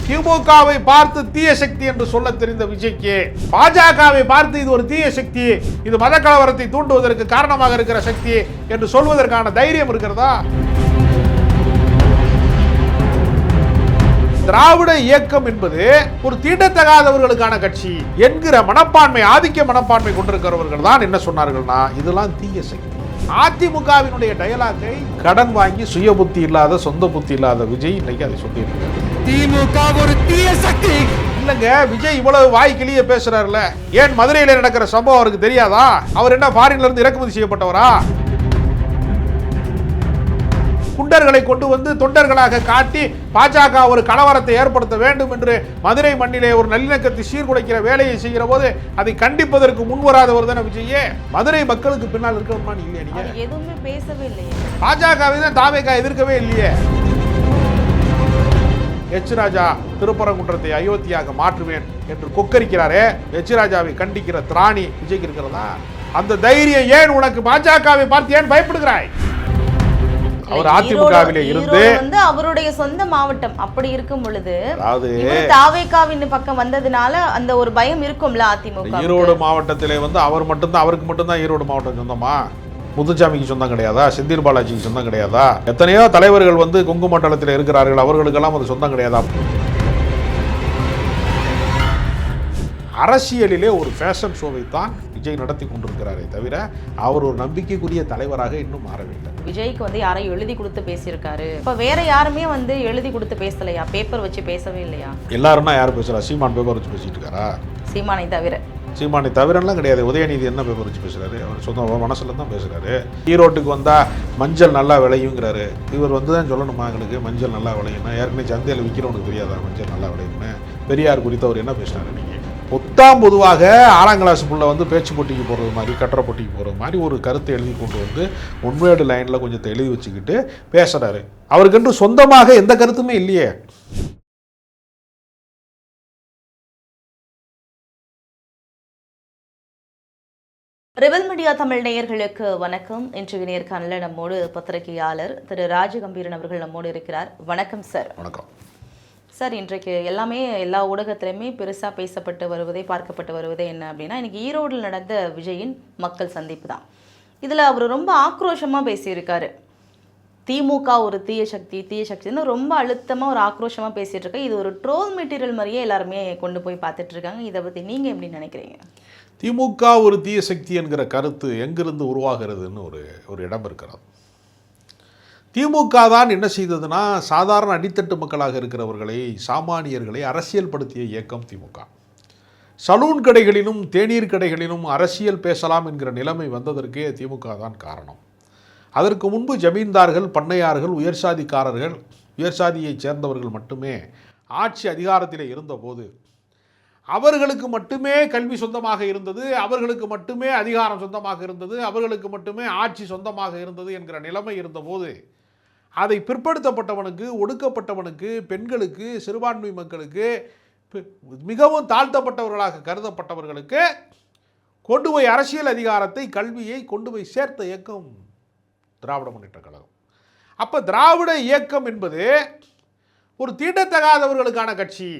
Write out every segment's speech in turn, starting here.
திமுகவை பார்த்து தீய சக்தி என்று சொல்ல தெரிந்த விஜய்க்கு பாஜகவை பார்த்து இது ஒரு தீய சக்தி, இது மத கலவரத்தை தூண்டுவதற்கு காரணமாக இருக்கிற சக்தி என்று சொல்வதற்கான தைரியம் இருக்கிறதா? திராவிட இயக்கம் என்பது ஒரு தீண்டத்தகாதவர்களுக்கான கட்சி என்கிற மனப்பான்மை, ஆதிக்க மனப்பான்மை கொண்டிருக்கிறவர்கள் தான் என்ன சொன்னார்கள்னா இதெல்லாம் தீய சக்தி. அதிமுகவினுடைய டயலாக்கை கடன் வாங்கி சுய புத்தி இல்லாத, சொந்த புத்தி இல்லாத விஜய் இன்னைக்கு அதை சொல்லியிருக்காரு. திமுக ஒரு தீய சக்தி இல்லங்க. விஜய் இவ்வளவு வாய் கிளிய பேசுறாருல, ஏன் மதுரையில நடக்கிற சம்பவம் அவருக்கு தெரியாதா? அவர் என்ன ஃபாரின்ல இருந்து இறக்குமதி செய்யப்பட்டவரா? குண்டர்களை கொண்டு வந்து தொண்டர்களாக காட்டி பாஜக ஒரு கலவரத்தை ஏற்படுத்த வேண்டும் என்று மதுரை மண்ணிலே ஒரு நல்லிணக்கத்தை சீர்குலைக்கிற வேலையை செய்கிற போது அதை கண்டிப்பதற்கு முன்வராதவர் தானே விஜயே. மதுரை மக்களுக்கு பின்னால் இருக்கணுமா இல்லையா? நீங்க எதுவுமே பேசவே இல்லையே. பாஜகவை தான் தாவேகா எதிர்க்கவே இல்லையே. எச் ராஜா திருப்பரங்குன்றத்தை அயோத்தியாக மாற்றுவேன் என்று கொக்கரிக்கிறாரே, எச் ராஜாவை கண்டிக்கிற திராணி விஜய்க்கு இருக்கிறதா? அந்த தைரியம் ஏன் உனக்கு? பாஜகவை பார்த்து ஏன் பயப்படுகிறாய்? அவர் அதிமுகவிலே இருந்து அவருடைய சொந்த மாவட்டம் அப்படி இருக்கும் பொழுது தாவேகாவின் பக்கம் வந்ததுனால அந்த ஒரு பயம் இருக்கும்ல அதிமுக. ஈரோடு மாவட்டத்திலே அவர் மட்டும்தான், அவருக்கு மட்டும்தான் ஈரோடு மாவட்டம் சொந்தமா? முத்துசாமிக்கு சொந்தம் கிடையாதா? செந்தில் பாலாஜிக்கு சொந்தம் கிடையாதா? எத்தனையோ தலைவர்கள் கொங்கு மண்டலத்தில் இருக்கிறார்கள், அவர்களுக்கெல்லாம் அது சொந்தம் கிடையாதா? அரசியலிலே ஒரு ஃபேஷன் ஷோவை தான் விஜய் நடத்தி கொண்டிருக்கிறாரே தவிர அவர் ஒரு நம்பிக்கைக்குரிய தலைவராக இன்னும் மாறவில்லை. விஜய்க்கு யாரையும் எழுதி கொடுத்து பேசியிருக்காரு. இப்ப வேற யாருமே எழுதி கொடுத்து பேசலையா? பேப்பர் வச்சு பேசவே இல்லையா? எல்லாரும்னா யார் பேசுறா? சீமான் பேப்பர் வச்சு பேசிட்டு இருக்காரா? சீமானை தவிரலாம் கிடையாது. உதயநிதி என்ன பேப்பர் வச்சு பேசுறாரு? அவர் சொந்த மனசுல தான் பேசுறாரு. ஈரோட்டுக்கு வந்தா மஞ்சள் நல்லா விளையுங்கிறாரு. இவர் தான் சொல்லணுமா எங்களுக்கு மஞ்சள் நல்லா விளையும்னா? ஏற்கனவே சந்தையில் விற்கிறவனுக்கு தெரியாதா மஞ்சள் நல்லா விளையும்னு? பெரியார் குறித்து அவர் என்ன பேசினாரு? நீங்க பொதுவாக 6ஆம் கிளாஸ் புள்ள பேச்சு போட்டிக்கு போகிறது மாதிரி, கட்டுரை போட்டிக்கு போகிறது மாதிரி ஒரு கருத்தை எழுதி கொண்டு ஒன்வேர்டு லைனில் கொஞ்சத்தை எழுதி வச்சுக்கிட்டு பேசுகிறாரு. அவருக்கென்று சொந்தமாக எந்த கருத்துமே இல்லையே. ரெபல் மீடியா தமிழ் நேயர்களுக்கு வணக்கம். இன்றைய நேர்காணலில் நம்மோடு பத்திரிகையாளர் திரு ராஜகம்பீரன் அவர்கள் நம்மோடு இருக்கிறார். வணக்கம் சார். வணக்கம் சார். இன்றைக்கு எல்லா ஊடகத்திலையுமே பெருசாக பேசப்பட்டு வருவதே, பார்க்கப்பட்டு வருவதே என்ன அப்படின்னா, இன்றைக்கி ஈரோடில் நடந்த விஜயின் மக்கள் சந்திப்பு தான். இதில் அவர் ரொம்ப ஆக்ரோஷமாக பேசியிருக்காரு. திமுக ஒரு தீய சக்தின்னு ரொம்ப அழுத்தமாக ஒரு ஆக்ரோஷமாக பேசிகிட்டு இருக்க. இது ஒரு ட்ரோல் மெட்டீரியல் மாதிரியே எல்லாருமே கொண்டு போய் பார்த்துட்ருக்காங்க. இதை பற்றி நீங்கள் எப்படி நினைக்கிறீங்க? திமுக ஒரு தீய சக்தி என்கிற கருத்து எங்கிருந்து உருவாகிறதுன்னு ஒரு இடம் இருக்கிறது. திமுக தான் என்ன செய்ததுன்னா, சாதாரண அடித்தட்டு மக்களாக இருக்கிறவர்களை, சாமானியர்களை அரசியல் படுத்திய இயக்கம் திமுக. சலூன் கடைகளிலும் தேநீர் கடைகளிலும் அரசியல் பேசலாம் என்கிற நிலைமை வந்ததற்கே திமுக தான் காரணம். அதற்கு முன்பு ஜமீன்தார்கள், பண்ணையார்கள், உயர்சாதிக்காரர்கள், உயர்சாதியைச் சேர்ந்தவர்கள் மட்டுமே ஆட்சி அதிகாரத்தில் இருந்தபோது அவர்களுக்கு மட்டுமே கல்வி சொந்தமாக இருந்தது, அவர்களுக்கு மட்டுமே அதிகாரம் சொந்தமாக இருந்தது, அவர்களுக்கு மட்டுமே ஆட்சி சொந்தமாக இருந்தது என்கிற நிலைமை இருந்தபோது அதை பிற்படுத்தப்பட்டவனுக்கு, ஒடுக்கப்பட்டவனுக்கு, பெண்களுக்கு, சிறுபான்மை மக்களுக்கு, மிகவும் தாழ்த்தப்பட்டவர்களாக கருதப்பட்டவர்களுக்கு கொண்டு போய் அரசியல் அதிகாரத்தை, கல்வியை கொண்டு போய் சேர்த்த இயக்கம் திராவிட முன்னேற்ற கழகம். அப்போ திராவிட இயக்கம் என்பது ஒரு தீண்டத்தகாதவர்களுக்கான கட்சி,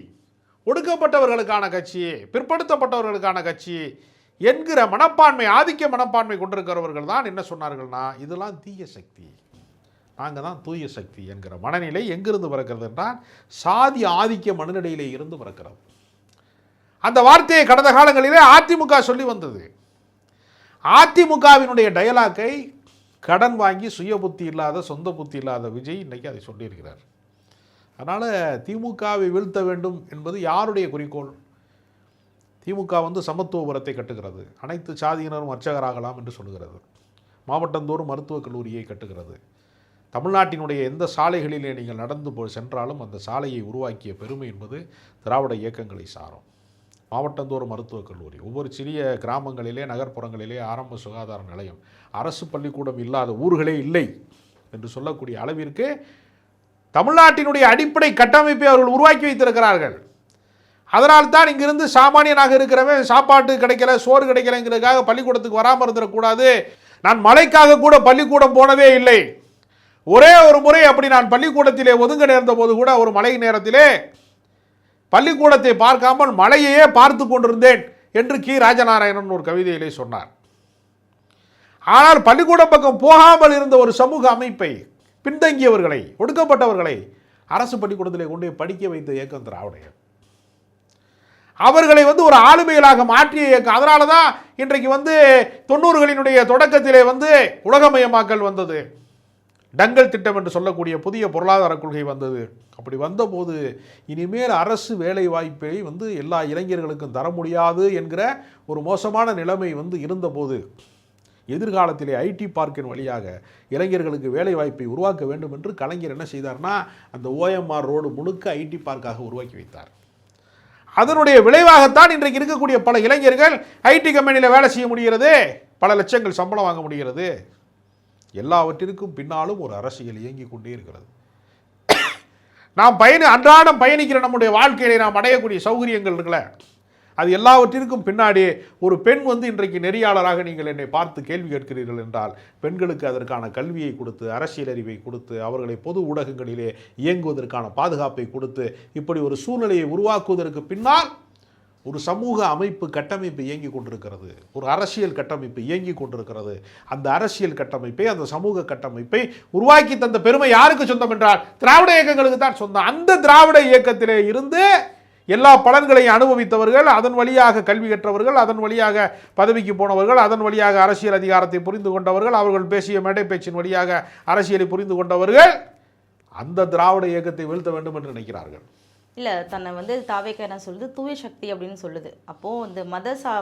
ஒடுக்கப்பட்டவர்களுக்கான கட்சி, பிற்படுத்தப்பட்டவர்களுக்கான கட்சி என்கிற மனப்பான்மை, ஆதிக்க மனப்பான்மை கொண்டிருக்கிறவர்கள் தான் என்ன சொன்னார்கள்னா இதெல்லாம் தீய சக்தி, நாங்கள் தான் தூய சக்தி என்கிற மனநிலை எங்கிருந்து பிறக்கிறது என்றால் சாதி ஆதிக்க மனநிலையிலே இருந்து பிறக்கிறது. அந்த வார்த்தையை கடந்த காலங்களிலே அதிமுக சொல்லி வந்தது. அதிமுகவினுடைய டயலாக்கை கடன் வாங்கி சுய புத்தி இல்லாத, சொந்த புத்தி இல்லாத விஜய் இன்னைக்கு அதை சொல்லியிருக்கிறார். அதனால் திமுகவை வீழ்த்த வேண்டும் என்பது யாருடைய குறிக்கோள்? திமுக சமத்துவபுரத்தை கட்டுகிறது, அனைத்து சாதியினரும் அர்ச்சகராகலாம் என்று சொல்லுகிறது, மாவட்டந்தோறும் மருத்துவக் கல்லூரியை கட்டுகிறது, தமிழ்நாட்டினுடைய எந்த சாலைகளிலே நீங்கள் நடந்து சென்றாலும் அந்த சாலையை உருவாக்கிய பெருமை என்பது திராவிட இயக்கங்களை சாரும். மாவட்டந்தோறும் மருத்துவக் கல்லூரி, ஒவ்வொரு சிறிய கிராமங்களிலே, நகர்ப்புறங்களிலே ஆரம்ப சுகாதார நிலையம், அரசு பள்ளிக்கூடம் இல்லாத ஊர்களே இல்லை என்று சொல்லக்கூடிய அளவிற்கு தமிழ்நாட்டினுடைய அடிப்படை கட்டமைப்பை அவர்கள் உருவாக்கி வைத்திருக்கிறார்கள். அதனால்தான் இங்கிருந்து சாமானியனாக இருக்கிறவன் சாப்பாட்டு கிடைக்கல, சோறு கிடைக்கலங்கிறதுக்காக பள்ளிக்கூடத்துக்கு வராமல் இருந்துடக்கூடாது. நான் மழைக்காக கூட பள்ளிக்கூடம் போனதே இல்லை. ஒரே ஒரு முறை அப்படி நான் பள்ளிக்கூடத்திலே ஒதுங்க நேர்ந்த போது கூட ஒரு மழை நேரத்திலே பள்ளிக்கூடத்தை பார்க்காமல் மலையையே பார்த்து கொண்டிருந்தேன் என்று கி. ராஜநாராயணன் ஒரு கவிதையிலே சொன்னார். ஆனால் பள்ளிக்கூட பக்கம் போகாமல் இருந்த ஒரு சமூக அமைப்பை, பின்தங்கியவர்களை, ஒடுக்கப்பட்டவர்களை அரசு பள்ளிக்கூடத்திலே கொண்டு படிக்க வைத்த இயக்கம் திராவிட இயக்கம். அவர்களை ஒரு ஆளுமைகளாக மாற்றிய இயக்கம். அதனால தான் இன்றைக்கு 90களினுடைய தொடக்கத்திலே உலகமயமாக்கல் வந்தது, டங்கல் திட்டம் என்று சொல்லக்கூடிய புதிய பொருளாதார கொள்கை வந்தது. அப்படி வந்தபோது இனிமேல் அரசு வேலை வாய்ப்பை எல்லா இளைஞர்களுக்கும் தர முடியாது என்கிற ஒரு மோசமான நிலைமை இருந்தபோது எதிர்காலத்திலே ஐடி பார்க்கின் வழியாக இளைஞர்களுக்கு வேலை வாய்ப்பை உருவாக்க வேண்டும் என்று கலைஞர் என்ன செய்தார்னா, அந்த OMR ரோடு முழுக்க ஐடி பார்க்காக உருவாக்கி வைத்தார். அதனுடைய விளைவாகத்தான் இன்றைக்கு இருக்கக்கூடிய பல இளைஞர்கள் ஐடி கம்பெனியில் வேலை செய்ய முடிகிறது, பல லட்சங்கள் சம்பளம் வாங்க முடிகிறது. எல்லாவற்றிற்கும் பின்னாலும் ஒரு அரசியல் இயங்கி கொண்டே இருக்கிறது. நாம் அன்றாடம் பயணிக்கிற நம்முடைய வாழ்க்கையிலே நாம் அடையக்கூடிய சௌகரியங்கள் இருக்குல்ல, அது எல்லாவற்றிற்கும் பின்னாடி ஒரு பெண் இன்றைக்கு நெறியாளராக நீங்கள் என்னை பார்த்து கேள்வி கேட்கிறீர்கள் என்றால், பெண்களுக்கு அதற்கான கல்வியை கொடுத்து, அரசியல் அறிவை கொடுத்து, அவர்களை பொது ஊடகங்களிலே இயங்குவதற்கான பாதுகாப்பை கொடுத்து, இப்படி ஒரு சூழ்நிலையை உருவாக்குவதற்கு பின்னால் ஒரு சமூக அமைப்பு கட்டமைப்பு இயங்கி கொண்டிருக்கிறது, ஒரு அரசியல் கட்டமைப்பு இயங்கி கொண்டிருக்கிறது. அந்த அரசியல் கட்டமைப்பை, அந்த சமூக கட்டமைப்பை உருவாக்கி தந்த பெருமை யாருக்கு சொந்தம் என்றால் திராவிட இயக்கங்களுக்கு தான் சொந்தம். அந்த திராவிட இயக்கத்திலே இருந்து எல்லா பலன்களையும் அனுபவித்தவர்கள், அதன் வழியாக கல்வி கற்றவர்கள், அதன் வழியாக பதவிக்கு போனவர்கள், அதன் வழியாக அரசியல் அதிகாரத்தை புரிந்து கொண்டவர்கள், அவர்கள் பேசிய மேடை பேச்சின் வழியாக அரசியலை புரிந்து கொண்டவர்கள் அந்த திராவிட இயக்கத்தை வீழ்த்த வேண்டும் என்று நினைக்கிறார்கள். இல்லை, தன்னை தாவேக்கா என்ன சொல்லுது, தூய சக்தி அப்படின்னு சொல்லுது. அப்போது இந்த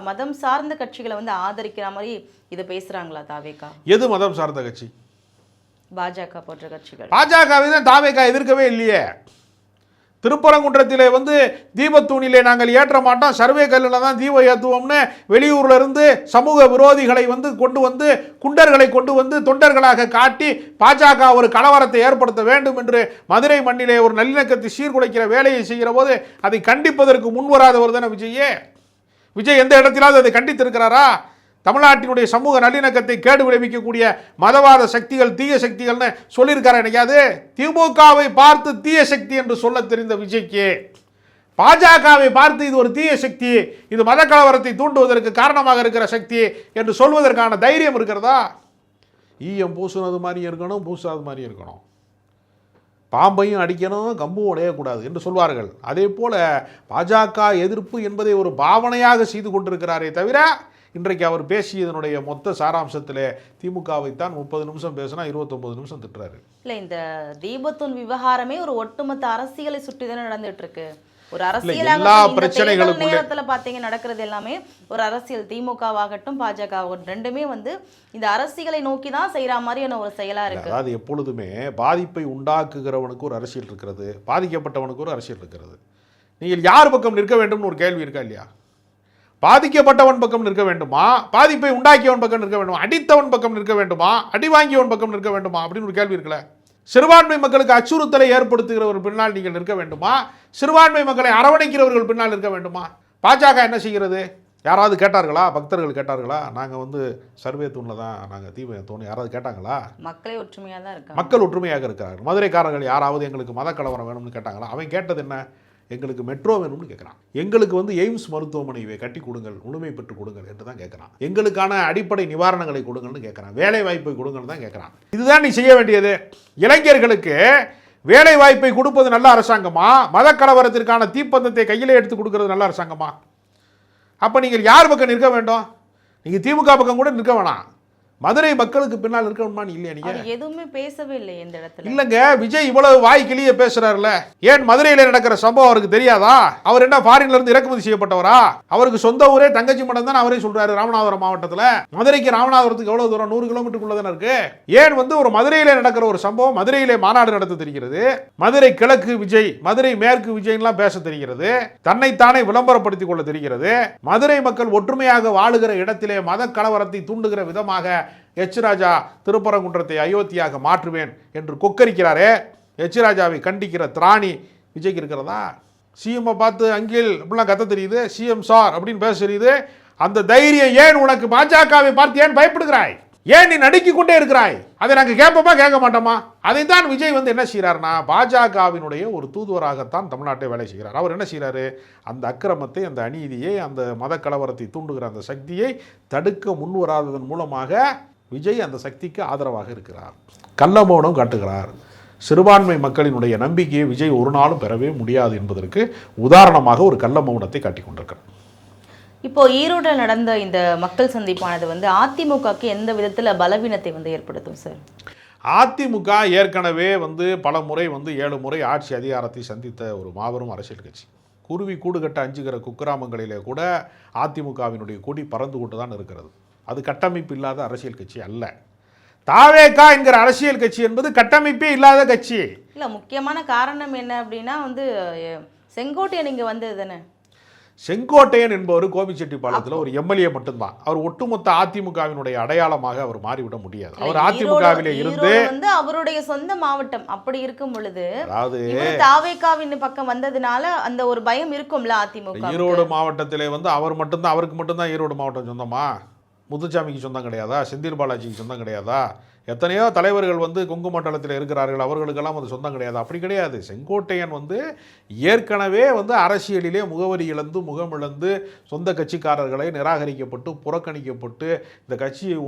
மதம் சார்ந்த கட்சிகளை ஆதரிக்கிற மாதிரி இதை பேசுகிறாங்களா தாவேக்கா? எது மதம் சார்ந்த கட்சி? பாஜக போன்ற கட்சிகள். பாஜகவை தான் தாவேக்கா எதிர்க்கவே இல்லையே. திருப்பரங்குன்றத்திலே தீபத்தூணிலே நாங்கள் ஏற்ற மாட்டோம், சர்வே கல்லில் தான் தீபம் ஏற்றுவோம்னு வெளியூர்ல இருந்து சமூக விரோதிகளை கொண்டு குண்டர்களை கொண்டு தொண்டர்களாக காட்டி பாஜக ஒரு கலவரத்தை ஏற்படுத்த வேண்டும் என்று மதுரை மண்ணிலே ஒரு நல்லிணக்கத்தை சீர்குலைக்கிற வேலையை செய்கிற போது அதை கண்டிப்பதற்கு முன்வராதவர் தானே விஜய். விஜய் எந்த இடத்திலாவது அதை கண்டித்திருக்கிறாரா? தமிழ்நாட்டினுடைய சமூக நல்லிணக்கத்தை கேடு விளைவிக்கக்கூடிய மதவாத சக்திகள், தீய சக்திகள்னு சொல்லியிருக்காரு என்னைக்காவது? திமுகவை பார்த்து தீய சக்தி என்று சொல்ல தெரிந்த விஜய்க்கு பாஜகவை பார்த்து இது ஒரு தீய சக்தி, இது மத கலவரத்தை தூண்டுவதற்கு காரணமாக இருக்கிற சக்தி என்று சொல்வதற்கான தைரியம் இருக்கிறதா? ஈயம் பூசுனது மாதிரி இருக்கணும், பூசாத மாதிரி இருக்கணும், பாம்பையும் அடிக்கணும், கம்பும் உடையக்கூடாது என்று சொல்வார்கள். அதே போல பாஜக எதிர்ப்பு என்பதை ஒரு பாவனையாக செய்து கொண்டிருக்கிறாரே தவிர, இன்றைக்கு அவர் பேசியதனுடைய மொத்த சாராம்சத்தில் திமுகவைத்தான் 30 நிமிஷம் பேசினா 29 நிமிஷம் திட்டுறாரு. இல்லை, இந்த தீபத்தூன் விவகாரமே ஒரு ஒட்டுமொத்த அரசியலை சுற்றி தானே நடந்துட்டு இருக்கு. ஒரு அரசியல் நேரத்துல பாத்தீங்க நடக்கிறது எல்லாமே ஒரு அரசியல். திமுகவாகட்டும் பாஜகவாகட்டும் ரெண்டுமே இந்த அரசியலை நோக்கி தான் செய்யற மாதிரியான ஒரு செயலா இருக்கு. அதாவது எப்பொழுதுமே பாதிப்பை உண்டாக்குகிறவனுக்கு ஒரு அரசியல் இருக்கிறது, பாதிக்கப்பட்டவனுக்கு ஒரு அரசியல் இருக்கிறது. நீங்கள் யார் பக்கம் நிற்க வேண்டும்னு ஒரு கேள்வி இருக்கா இல்லையா? பாதிக்கப்பட்டவன் பக்கம் நிற்க வேண்டுமா, பாதிப்பை உண்டாக்கியவன் பக்கம் நிற்க வேண்டுமா, அடித்தவன் பக்கம் நிற்க வேண்டுமா, அடி வாங்கியவன் பக்கம் நிற்க வேண்டுமா அப்படின்னு ஒரு கேள்வி இருக்குல்ல. சிறுபான்மை மக்களுக்கு அச்சுறுத்தலை ஏற்படுத்துகிறவர் பின்னால் நீங்கள் நிற்க வேண்டுமா, சிறுபான்மை மக்களை அரவணைக்கிறவர்கள் பின்னால் நிற்க வேண்டுமா? பாஜக என்ன செய்கிறது? யாராவது கேட்டார்களா? பக்தர்கள் கேட்டார்களா? நாங்கள் சர்வே தூணில் தான் நாங்கள் தீப தூண் யாராவது கேட்டாங்களா? மக்களே ஒற்றுமையாக தான் இருக்காங்க. மக்கள் ஒற்றுமையாக இருக்கிறார்கள். மதுரைக்காரர்கள் யாராவது எங்களுக்கு மத கலவரம் வேணும்னு கேட்டாங்களா? அவன் கேட்டது என்ன? எங்களுக்கு மெட்ரோ வேணும்னு கேட்குறான். எங்களுக்கு எய்ம்ஸ் மருத்துவமனையை கட்டி கொடுங்கள், முழுமை பெற்று கொடுங்கள் என்று தான் கேட்குறான். எங்களுக்கான அடிப்படை நிவாரணங்களை கொடுங்கள்னு கேட்குறான். வேலை வாய்ப்பை கொடுங்கன்னு தான் கேட்குறான். இதுதான் நீ செய்ய வேண்டியது. இளைஞர்களுக்கு வேலை வாய்ப்பை கொடுப்பது நல்ல அரசாங்கமா, மத கலவரத்திற்கான தீப்பந்தத்தை கையில் எடுத்து கொடுக்கறது நல்ல அரசாங்கமா? அப்போ நீங்கள் யார் பக்கம் நிற்க வேண்டும்? நீங்கள் திமுக பக்கம் கூட நிற்க வேணாம், மதுரை மக்களுக்கு பின்னால் இருக்கணுமா? இல்லையா? நீங்க எதுவுமே பேசவே இல்லை இந்த இடத்துல. இல்லங்க, விஜய் இவ்வளவு வாய்க்கிலேயே பேசுறாருல, ஏன் மதுரையில நடக்கிற சம்பவம் அவருக்கு தெரியாதா? அவர் என்ன ஃபாரின்ல இருந்து இறக்குமதி செய்யப்பட்டவரா? அவருக்கு சொந்த ஊரே தங்கச்சி மடம் தான் அவரே சொல்றாரு. ராமநாதபுரம் மாவட்டத்தில் மதுரைக்கு ராமநாதபுரத்துக்கு எவ்வளவு தூரம்? 100 கிலோமீட்டருக்குள்ள தானே இருக்கு. ஏன் ஒரு மதுரையில நடக்கிற ஒரு சம்பவம் மதுரையிலே மாநாடு நடத்த தெரிகிறது, மதுரை கிழக்கு விஜய், மதுரை மேற்கு விஜய்லாம் பேச தெரிகிறது, தன்னைத்தானே விளம்பரப்படுத்திக் கொள்ள தெரிகிறது. மதுரை மக்கள் ஒற்றுமையாக வாழுகிற இடத்திலே மத கலவரத்தை தூண்டுகிற விதமாக எச் ராஜா திருப்பரங்குன்றத்தை அயோத்தியாக மாற்றுவேன் என்று கொக்கரிக்கிறாரே, எச் ராஜாவை கண்டிக்கிற திராணி விஜய்க்கு இருக்கிறதா? சிஎம் பார்த்து அங்கில் அப்படிலாம் கத்த தெரியுது, சிஎம் சார் அப்படின்னு பேச தெரியுது. அந்த தைரியம் ஏன் உனக்கு? பாஜகவை பார்த்து ஏன் பயப்படுகிறாய்? ஏன் நீ நடுக்கிக் கொண்டே இருக்கிறாய்? அதை நாங்கள் கேட்போமா கேட்க மாட்டோமா? அதைத்தான் விஜய் வந்து என்ன செய்கிறார்னா, பாஜகவினுடைய ஒரு தூதுவராகத்தான் தமிழ்நாட்டை வேலை செய்கிறார். அவர் என்ன செய்கிறாரு, அந்த அக்கிரமத்தை, அந்த அநீதியை, அந்த மத கலவரத்தை தூண்டுகிற அந்த சக்தியை தடுக்க முன்வராததன் மூலமாக விஜய் அந்த சக்திக்கு ஆதரவாக இருக்கிறார். கள்ளமௌனம் காட்டுகிறார். சிறுபான்மை மக்களினுடைய நம்பிக்கையை விஜய் ஒரு நாளும் பெறவே முடியாது என்பதற்கு உதாரணமாக ஒரு கள்ள மௌனத்தை காட்டிக் கொண்டிருக்கிறார். இப்போ ஈரோடில் நடந்த இந்த மக்கள் சந்திப்பானது வந்து அதிமுகக்கு எந்த விதத்தில் பலவீனத்தை வந்து ஏற்படுத்தும் சார்? அதிமுக ஏற்கனவே வந்து பல முறை வந்து 7 முறை ஆட்சி அதிகாரத்தை சந்தித்த ஒரு மாபெரும் அரசியல் கட்சி. குருவி கூடு கட்ட அஞ்சுகிற குக்கிராமங்களிலே கூட அதிமுகவினுடைய கொடி பறந்து கொண்டு தான் இருக்கிறது. அது கட்டமைப்பு இல்லாத அரசியல் கட்சி அல்ல. தாவேகா என்கிற அரசியல் கட்சி என்பது கட்டமைப்பே இல்லாத கட்சி. இல்லை, முக்கியமான காரணம் என்ன அப்படின்னா வந்து செங்கோட்டையன் இங்கே வந்தது தானே. செங்கோட்டையன் என்பவர் கோபிச்செட்டிப்பாளையத்தில் ஒரு எம்எல்ஏ மட்டும்தான். அவர் ஒட்டுமொத்த அதிமுகவினுடைய அடையாளமாக அவர் மாறிவிட முடியாது. அவர் அதிமுகவிலே இருந்து வந்து அவருடைய சொந்த மாவட்டம். அப்படி இருக்கும் பொழுது அதாவது தாவேகாவின் பக்கம் வந்ததுனால அந்த ஒரு பயம் இருக்கும்ல அதிமுக. ஈரோடு மாவட்டத்திலே வந்து அவர் மட்டும்தான், அவருக்கு மட்டும்தான் ஈரோடு மாவட்டம் சொந்தமா? முத்துச்சாமிக்கு சொந்தம் கிடையாதா? செந்தில் பாலாஜிக்கு சொந்தம் கிடையாதா? எத்தனையோ தலைவர்கள் வந்து கொங்கு மண்டலத்தில் இருக்கிறார்கள், அவர்களுக்கெல்லாம் அது சொந்தம் கிடையாது. அப்படி கிடையாது. செங்கோட்டையன் வந்து ஏற்கனவே வந்து அரசியலிலே முகவரி இழந்து, முகமிழந்து, சொந்த கட்சிக்காரர்களை நிராகரிக்கப்பட்டு, புறக்கணிக்கப்பட்டு, இந்த கட்சியை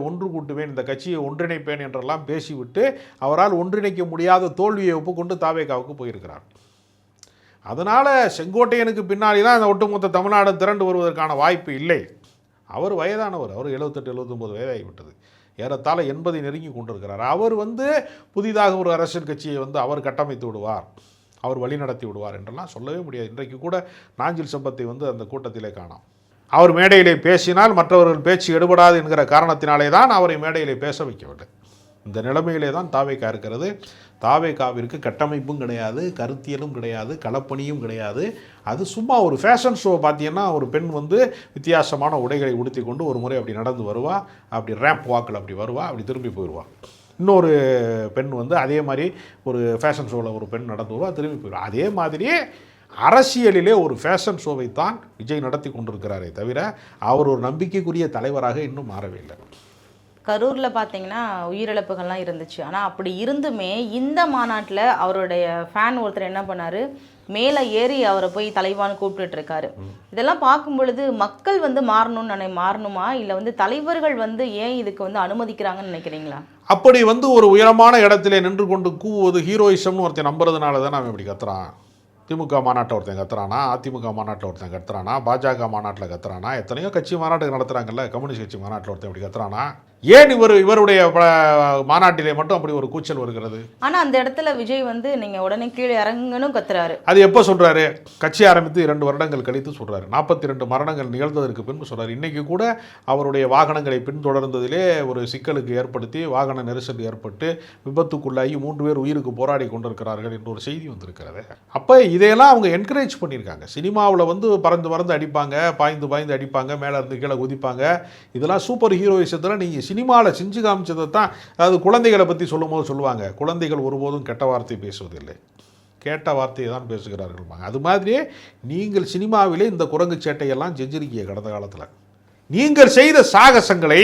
ஒன்று கூட்டுவேன், இந்த கட்சியை ஒன்றிணைப்பேன் என்றெல்லாம் பேசிவிட்டு அவரால் ஒன்றிணைக்க முடியாத தோல்வியை ஒப்புக்கொண்டு தாவேகாவுக்கு போயிருக்கிறார். அதனால் செங்கோட்டையனுக்கு பின்னாடி தான் அந்த ஒட்டுமொத்த தமிழ்நாடு திரண்டு வருவதற்கான வாய்ப்பு இல்லை. அவர் வயதானவர். அவர் 78-79 வயதாகிவிட்டது. ஏறத்தாழ 80 நெருங்கி கொண்டிருக்கிறார். அவர் வந்து புதிதாக ஒரு அரசியல் கட்சியை வந்து அவர் கட்டமைத்து விடுவார், அவர் வழிநடத்தி விடுவார் என்றெல்லாம் சொல்லவே முடியாது. இன்றைக்கு கூட நாஞ்சில் சம்பத்தை வந்து அந்த கூட்டத்திலே காணோம். அவர் மேடையிலே பேசினால் மற்றவர்கள் பேச்சு எடுபடாது என்கிற காரணத்தினாலே தான் அவரை மேடையிலே பேச வைக்கவில்லை. இந்த நிலைமையிலே தான் தாவேகா இருக்கிறது. தாவேகாவிற்கு கட்டமைப்பும் கிடையாது, கருத்தியலும் கிடையாது, களப்பணியும் கிடையாது. அது சும்மா ஒரு ஃபேஷன் ஷோ. பார்த்தீங்கன்னா ஒரு பெண் வந்து வித்தியாசமான உடைகளை உடுத்தி கொண்டு ஒரு முறை அப்படி நடந்து வருவா, அப்படி ரேம்ப் வாக்கில் அப்படி வருவா, அப்படி திரும்பி போயிடுவா. இன்னொரு பெண் வந்து அதே மாதிரி ஒரு ஃபேஷன் ஷோவில் ஒரு பெண் நடந்து வருவா, திரும்பி போயிடுவா. அதே மாதிரியே அரசியலிலே ஒரு ஃபேஷன் ஷோவை தான் விஜய் நடத்தி கொண்டிருக்கிறாரே தவிர அவர் ஒரு நம்பிக்கைக்குரிய தலைவராக இன்னும் மாறவே இல்லை. கரூரில் பார்த்தீங்கன்னா உயிரிழப்புகள்லாம் இருந்துச்சு. ஆனால் அப்படி இருந்துமே இந்த மாநாட்டில் அவருடைய ஃபேன் ஒருத்தர் என்ன பண்ணார், மேலே ஏறி அவரை போய் தலைவான்னு கூப்பிட்டுட்டு இருக்காரு. இதெல்லாம் பார்க்கும் பொழுது மக்கள் வந்து மாறணுமா இல்லை வந்து தலைவர்கள் வந்து ஏன் இதுக்கு வந்து அனுமதிக்கிறாங்கன்னு நினைக்கிறீங்களா? அப்படி வந்து ஒரு உயரமான இடத்துல நின்று கொண்டு கூவுவது ஹீரோயிசம்னு ஒருத்தன் நம்புறதுனால தான் அவன் இப்படி கத்துறான். திமுக மாநாட்டை ஒருத்தன் கத்துறானா, அதிமுக மாநாட்டில் ஒருத்தன் கத்துறானா, பாஜக மாநாட்டில் கத்துறானா, எத்தனையோ கட்சி மாநாட்டுக்கு நடத்துகிறாங்கல்ல, கம்யூனிஸ்ட் கட்சி மாநாட்டில் ஒருத்தன் இப்படி கத்துறானா? ஏன் இவருடைய மாநாட்டிலே மட்டும் அப்படி ஒரு கூச்சல் வருகிறது? ஆனால் அந்த இடத்துல விஜய் வந்து நீங்கள் உடனே கீழே இறங்கணும் கத்துறாரு. அது எப்போ சொல்கிறாரு? கட்சி ஆரம்பித்து 2 வருடங்கள் கழித்து சொல்கிறாரு. 42 மரணங்கள் நிகழ்ந்ததற்கு பின்பு சொல்கிறார். இன்றைக்கி கூட அவருடைய வாகனங்களை பின்தொடர்ந்ததிலே ஒரு சிக்கலுக்கு ஏற்படுத்தி வாகன நெரிசல் ஏற்பட்டு விபத்துக்குள்ளாகி 3 பேர் உயிருக்கு போராடி கொண்டிருக்கிறார்கள் என்று ஒரு செய்தி வந்திருக்கிறது. அப்போ இதையெல்லாம் அவங்க என்கரேஜ் பண்ணியிருக்காங்க. சினிமாவில் வந்து பறந்து அடிப்பாங்க, பாய்ந்து அடிப்பாங்க, மேலே இருந்து கீழே குதிப்பாங்க. இதெல்லாம் சூப்பர் ஹீரோயிசத்தில் நீங்கள் சினிமாவில் செஞ்சு காமிச்சதை தான். அதாவது குழந்தைகளை பற்றி சொல்லும்போது சொல்லுவாங்க, குழந்தைகள் ஒருபோதும் கெட்ட வார்த்தை பேசுவதில்லை, கேட்ட வார்த்தையை தான் பேசுகிறார்கள். அது மாதிரியே நீங்கள் சினிமாவிலே இந்த குரங்கு சேட்டையெல்லாம் செஞ்சிருக்கீங்க கடந்த காலத்தில். நீங்கள் செய்த சாகசங்களை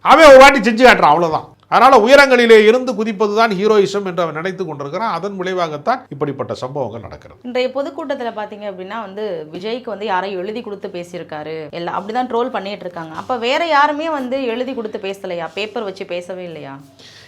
அவன் ஒரு வாட்டி செஞ்சு காட்டுறான், அவ்வளோதான். அதனால் உயரங்களிலே இருந்து குதிப்பது தான் ஹீரோயிசம் என்று அவன் நினைத்து கொண்டிருக்கிறான். அதன் விளைவாகத்தான் இப்படிப்பட்ட சம்பவங்கள் நடக்கிறது. இன்றைய பொதுக்கூட்டத்தில் பார்த்தீங்க அப்படின்னா வந்து விஜய்க்கு வந்து யாரையும் எழுதி கொடுத்து பேசியிருக்காரு, எல்லாம் அப்படிதான் ட்ரோல் பண்ணிட்டு இருக்காங்க. அப்போ வேற யாருமே வந்து எழுதி கொடுத்து பேசலையா? பேப்பர் வச்சு பேசவே இல்லையா?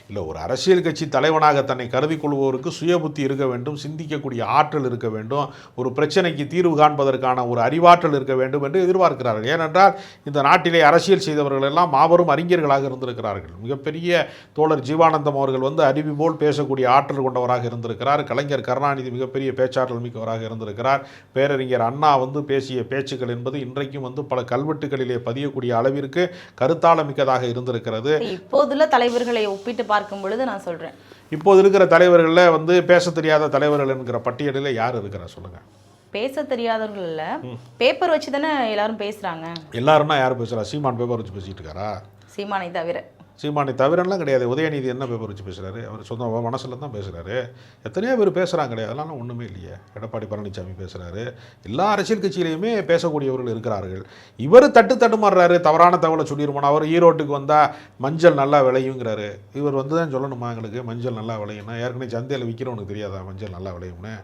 இல்லை, ஒரு அரசியல் கட்சி தலைவனாக தன்னை கருதி கொள்வோருக்கு சுயபுத்தி இருக்க வேண்டும், சிந்திக்கக்கூடிய ஆற்றல் இருக்க வேண்டும், ஒரு பிரச்சனைக்கு தீர்வு காண்பதற்கான ஒரு அறிவாற்றல் இருக்க வேண்டும் என்று எதிர்பார்க்கிறார்கள். ஏனென்றால் இந்த நாட்டிலே அரசியல் செய்தவர்கள் எல்லாம் மாபெரும் அறிஞர்களாக இருந்திருக்கிறார்கள். மிகப்பெரிய தோழர் ஜீவானந்தம் அவர்கள் வந்து அருவி போல் பேசக்கூடிய ஆற்றல் கொண்டவராக இருந்திருக்கிறார். கலைஞர் கருணாநிதி மிகப்பெரிய பேச்சாற்றல் மிக்கவராக இருந்திருக்கிறார். பேரறிஞர் அண்ணா வந்து பேசிய பேச்சுக்கள் என்பது இன்றைக்கும் வந்து பல கல்வெட்டுகளிலே பதியக்கூடிய அளவிற்கு கருத்தாளமிக்கதாக இருந்திருக்கிறது. இப்போதுள்ள தலைவர்களை ஒப்பிட்டு பார்க்கும் பொழுது நான் சொல்றேன், இப்போது இருக்கிற தலைவர்களில் வந்து பேச தெரியாத தலைவர்கள் என்கிற பட்டியலில் யார் இருக்கிறா சொல்லுங்க? பேச தெரியாதவர்கள் இல்லை, பேப்பர் வச்சு தானே எல்லாரும் பேசுறாங்க. எல்லாரும்னா யார் பேசுறா? சீமான் பேப்பர் வச்சு பேசிட்டு இருக்காரா? சீமானை தவிர சீமானை தவிரலாம் கிடையாது. உதயநிதி என்ன பேப்பர் வச்சு பேசுகிறாரு? அவர் சொந்த மனசில் தான் பேசுகிறாரு. எத்தனையோ பேர் பேசுகிறாங்க கிடையாது, அதெல்லாம் ஒன்றுமே இல்லையே. எடப்பாடி பழனிசாமி பேசுகிறாரு, எல்லா அரசியல் கட்சியிலையுமே பேசக்கூடியவர்கள் இருக்கிறார்கள். இவர் தட்டுமாறுறாரு, தவறான தகவலை சொல்லிடுவோம். அவர் ஈரோட்டுக்கு வந்தால் மஞ்சள் நல்லா விளையுங்கிறாரு. இவர் வந்து தான் சொல்லணுமா எங்களுக்கு மஞ்சள் நல்லா விளையும்னா? ஏற்கனவே சந்தையில் விற்கிறவனுக்கு தெரியாதா மஞ்சள் நல்லா விளையும்னு?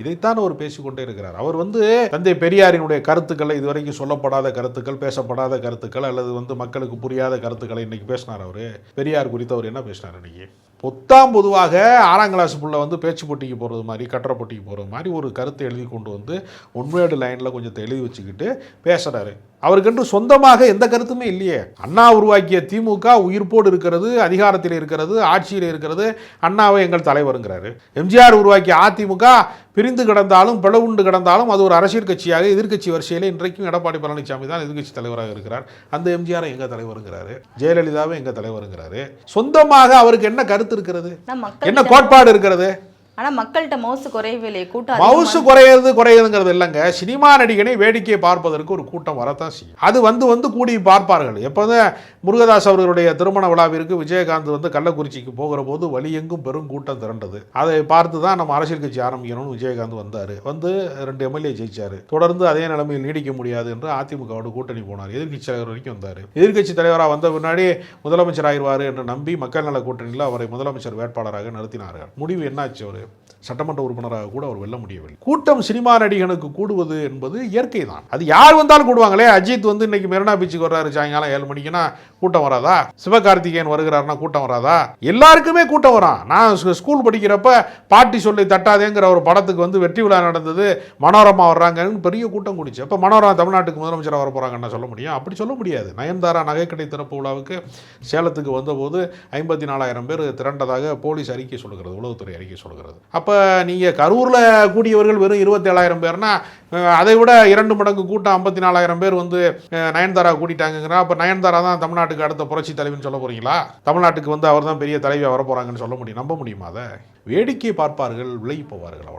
இதைத்தான் அவர் பேசிக்கொண்டே இருக்கிறார். அவர் வந்து தந்தை பெரியாரினுடைய கருத்துக்களை, இதுவரைக்கும் சொல்லப்படாத கருத்துக்கள், பேசப்படாத கருத்துக்கள், அல்லது வந்து மக்களுக்கு புரியாத கருத்துக்களை இன்னைக்கு பேசினார். அவர் பெரியார் குறித்து அவர் என்ன பேசினார் இன்னைக்கு? பொதுவாக 6ஆம் கிளாஸ் புள்ள வந்து பேச்சு போட்டிக்கு போகிறது மாதிரி, கட்டுரை போட்டிக்கு போகிறது மாதிரி ஒரு கருத்தை எழுதி கொண்டு வந்து ஒன்வேர்டு லைனில் கொஞ்சத்தை எழுதி வச்சுக்கிட்டு பேசுகிறாரு. அவருக்கென்று சொந்தமாக எந்த கருத்துமே இல்லையே. அண்ணா உருவாக்கிய திமுக உயிர்ப்போடு இருக்கிறது, அதிகாரத்தில் இருக்கிறது, ஆட்சியில் இருக்கிறது, அண்ணாவை எங்கள் தலைவருங்கிறாரு. எம்ஜிஆர் உருவாக்கிய அதிமுக பிரிந்து கிடந்தாலும் பிளவுண்டு கிடந்தாலும் அது ஒரு அரசியல் கட்சியாக எதிர்க்கட்சி வரிசையில் இன்றைக்கும் எடப்பாடி பழனிசாமி தான் எதிர்க்கட்சி தலைவராக இருக்கிறார். அந்த எம்ஜிஆரை எங்க தலைவருங்கிறாரு, ஜெயலலிதாவை எங்க தலைவருங்கிறாரு. சொந்தமாக அவருக்கு என்ன கருத்து இருக்கிறது, என்ன கோட்பாடு இருக்கிறது? ஆனால் மக்கள்கிட்ட மவுசு குறைவில்லை, கூட்டம் மவுசு குறையுதுங்கிறது இல்லைங்க. சினிமா நடிகனை வேடிக்கை பார்ப்பதற்கு ஒரு கூட்டம் வரத்தான் செய்யும். அது வந்து கூடி பார்ப்பார்கள். எப்போதான் முருகதாஸ் அவர்களுடைய திருமண விழாவிற்கு விஜயகாந்த் வந்து கள்ளக்குறிச்சிக்கு போகிற போது வழியெங்கும் பெரும் கூட்டம் திரண்டது. அதை பார்த்து தான் நம்ம அரசியல் கட்சி ஆரம்பிக்கணும்னு விஜயகாந்த் வந்தார். வந்து 2 எம்எல்ஏ ஜெயிச்சார். தொடர்ந்து அதே நிலைமையில் நீடிக்க முடியாது என்று அதிமுகவோட கூட்டணி போனார். எதிர்க்கட்சி தலைவர் வரைக்கும் வந்தார். எதிர்க்கட்சி தலைவராக வந்த பின்னாடி முதலமைச்சர் ஆயிடுவார் என்று நம்பி மக்கள் நல கூட்டணியில் அவரை முதலமைச்சர் வேட்பாளராக நிறுத்தினார்கள். முடிவு என்னாச்சு? அவர் சட்டமன்ற உறுப்பினராக கூட அவர் வெல்ல முடியவில்லை. கூட்டம் சினிமா நடிகனுக்கு கூடுவது என்பது இயற்கை தான். அது யார் வந்தாலும் கூடுவாங்களே. அஜித் வந்து இன்னைக்கு மெரினா பீச்சுக்கு வர்றாரு சாயங்காலம் 7 மணிக்குன்னா கூட்டம் வராதா? சிவகார்த்திகேயன் வருகிறாருன்னா கூட்டம் வராதா? எல்லாருக்குமே கூட்டம் வரும். நான் ஸ்கூல் படிக்கிறப்ப பாட்டி சொல்லி தட்டாதேங்கிற ஒரு படத்துக்கு வந்து வெற்றி விழா நடந்தது, மனோரமா வர்றாங்கன்னு பெரிய கூட்டம் கூடிச்சு. அப்போ மனோரமா தமிழ்நாட்டுக்கு முதலமைச்சராக வர போகிறாங்கன்னு சொல்ல முடியும்? அப்படி சொல்ல முடியாது. நயன்தாரா நகைக்கடை திறப்பு விழாவுக்கு சேலத்துக்கு வந்தபோது 54,000 பேர் திரண்டதாக போலீஸ் அறிக்கை சொல்லுகிறது, உளவுத்துறை அறிக்கை சொல்லுகிறது. அப்போ நீங்கள் கரூரில் கூடியவர்கள் வெறும் 27,000 பேர்னா அதை விட 2 மடங்கு கூட்டம் 54,000 பேர் வந்து நயன்தாரா கூட்டிட்டாங்கிறா. அப்போ நயன்தாரா தான் தமிழ்நாட்டுக்கு அடுத்த புரட்சி தலைவின்னு சொல்ல போகிறீங்களா? தமிழ்நாட்டுக்கு வந்து அவர் தான் பெரிய தலைவியாக வர போகிறாங்கன்னு சொல்ல முடியும்? நம்ப முடியுமா? அதை வேடிக்கை பார்ப்பார்கள், விலகி போவார்கள், அவ்வளோ.